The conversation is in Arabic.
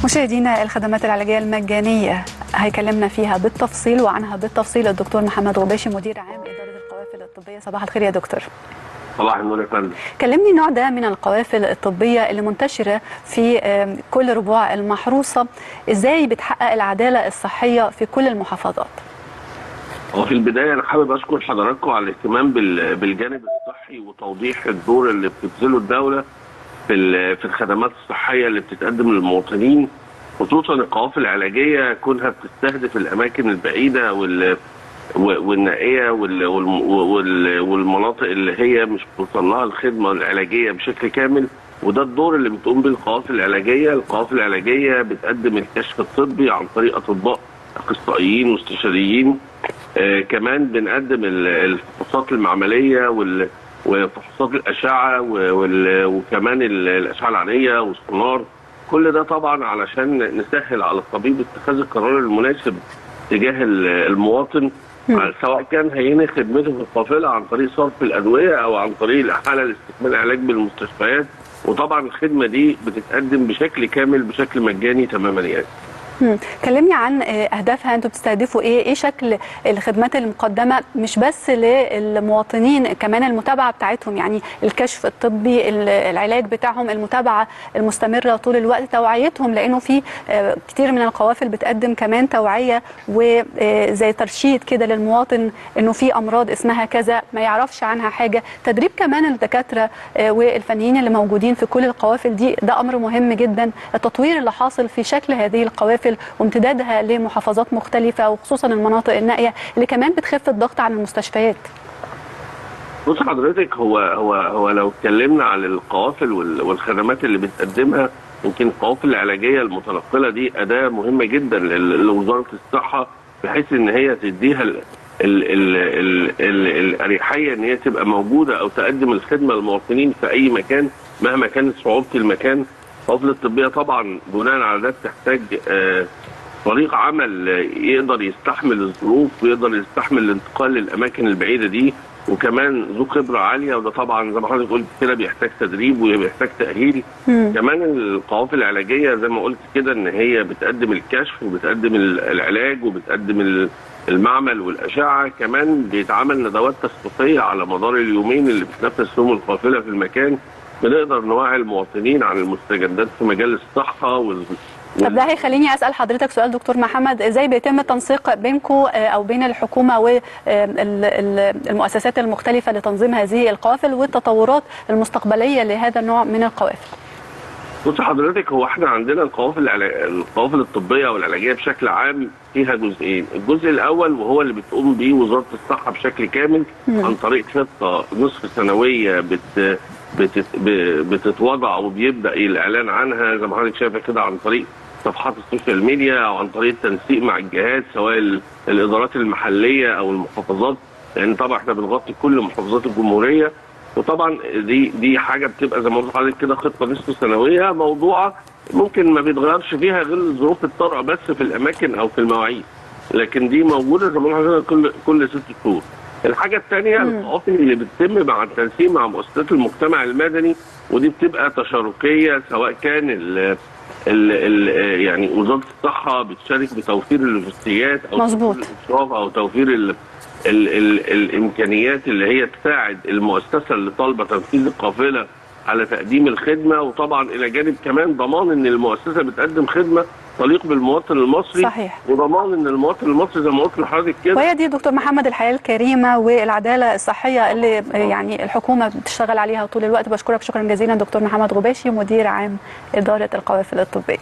مشاهدينا، الخدمات العلاجية المجانية هيكلمنا فيها بالتفصيل وعنها بالتفصيل الدكتور محمد غباشي، مدير عام إدارة القوافل الطبية. صباح الخير يا دكتور. صباح النور يا فندم. كلمني النوع ده من القوافل الطبية اللي منتشرة في كل ربوع المحروسة، ازاي بتحقق العدالة الصحية في كل المحافظات؟ وفي البداية أنا حابب أشكر حضراتكم على الاهتمام بالجانب الصحي وتوضيح الدور اللي بتبذله الدولة في الخدمات الصحية اللي بتتقدم للمواطنين، خصوصا القوافل العلاجية كونها بتستهدف الأماكن البعيدة والنائية والمناطق اللي هي مش بتوصل لها الخدمة العلاجية بشكل كامل، وده الدور اللي بتقوم به القوافل العلاجية. القوافل العلاجية بتقدم الكشف الطبي عن طريق أطباء أخصائيين واستشاريين. كمان بنقدم الفحوصات المعملية وفحوصات الأشعة وكمان الأشعة العينية والسونار. كل ده طبعا علشان نسهل على الطبيب اتخاذ القرار المناسب تجاه المواطن، سواء كان هينهي خدمته في القافلة عن طريق صرف الأدوية أو عن طريق الإحالة لاستكمال العلاج بالمستشفيات. وطبعا الخدمة دي بتتقدم بشكل كامل بشكل مجاني تماما يعني. كلمني عن اهدافها، انتوا بتستهدفوا ايه شكل الخدمات المقدمه مش بس للمواطنين، كمان المتابعه بتاعتهم، يعني الكشف الطبي، العلاج بتاعهم، المتابعه المستمره طول الوقت، توعيتهم، لانه في كتير من القوافل بتقدم كمان توعيه وزي ترشيد كده للمواطن انه في امراض اسمها كذا ما يعرفش عنها حاجه، تدريب كمان الدكاتره والفنيين اللي موجودين في كل القوافل دي. ده امر مهم جدا، التطوير اللي حاصل في شكل هذه القوافل وامتدادها لمحافظات مختلفة وخصوصا المناطق النائية اللي كمان بتخف الضغط على المستشفيات. بص حضرتك، هو لو اتكلمنا عن القوافل والخدمات اللي بتقدمها، يمكن القوافل العلاجية المتنقلة دي أداة مهمة جدا لوزارة الصحة، بحيث ان هي تديها الأريحية ان هي تبقى موجودة او تقدم الخدمة للمواطنين في اي مكان مهما كانت صعوبة المكان. القوافل الطبية طبعا بناء على ده بتحتاج فريق عمل يقدر يستحمل الظروف ويقدر يستحمل الانتقال للأماكن البعيدة دي، وكمان ذو خبرة عالية، وده طبعا زي ما حضرتك قلت كده بيحتاج تدريب وبيحتاج تأهيل. كمان القوافل العلاجية زي ما قلت كده ان هي بتقدم الكشف وبتقدم العلاج وبتقدم المعمل والأشعة. كمان بيتعمل ندوات تثقيفية على مدار اليومين اللي بتنفذ فيهم القافلة في المكان، بنقدر نوعي المواطنين عن المستجدات في مجال الصحة طب ده هيخليني أسأل حضرتك سؤال دكتور محمد، ازاي بيتم التنسيق بينكم أو بين الحكومة والمؤسسات المختلفة لتنظيم هذه القوافل والتطورات المستقبلية لهذا النوع من القوافل؟ بص حضرتك، هو احنا عندنا القوافل الطبية والعلاجية بشكل عام فيها جزئين. الجزء الأول وهو اللي بتقوم به وزارة الصحة بشكل كامل عن طريق خطة نصف سنوية بتتوضع وبيبدا الاعلان عنها زي ما حضرتك شايفه كده عن طريق صفحات السوشيال ميديا او عن طريق التنسيق مع الجهات سواء الادارات المحليه او المحافظات، لان طبعا احنا بنغطي كل محافظات الجمهوريه. وطبعا دي حاجه بتبقى زي ما قلت لحضرتك كده خطه نصف سنويه موضوعه ممكن ما بيتغيرش فيها غير الظروف الطارئه بس في الاماكن او في المواعيد، لكن دي موجوده زي ما قلت لحضرتك كل 6 شهور. الحاجة الثانية القوافل اللي بتتم مع التنسيق مع مؤسسات المجتمع المدني، ودي بتبقى تشاركية، سواء كان يعني وزارة الصحة بتشارك بتوفير اللوجستيات او مظبوط الاشراف او توفير الامكانيات اللي هي تساعد المؤسسة اللي طالبة تنفيذ القافلة على تقديم الخدمة، وطبعا الى جانب كمان ضمان ان المؤسسة بتقدم خدمة تليق بالمواطن المصري. صحيح. وضمان ان المواطن المصري زي ما قلت لحضرتك كده، وهي دي دكتور محمد الحياه الكريمه والعداله الصحيه اللي يعني الحكومه بتشتغل عليها طول الوقت. بشكرك شكرا جزيلا دكتور محمد غباشي، مدير عام اداره القوافل الطبيه.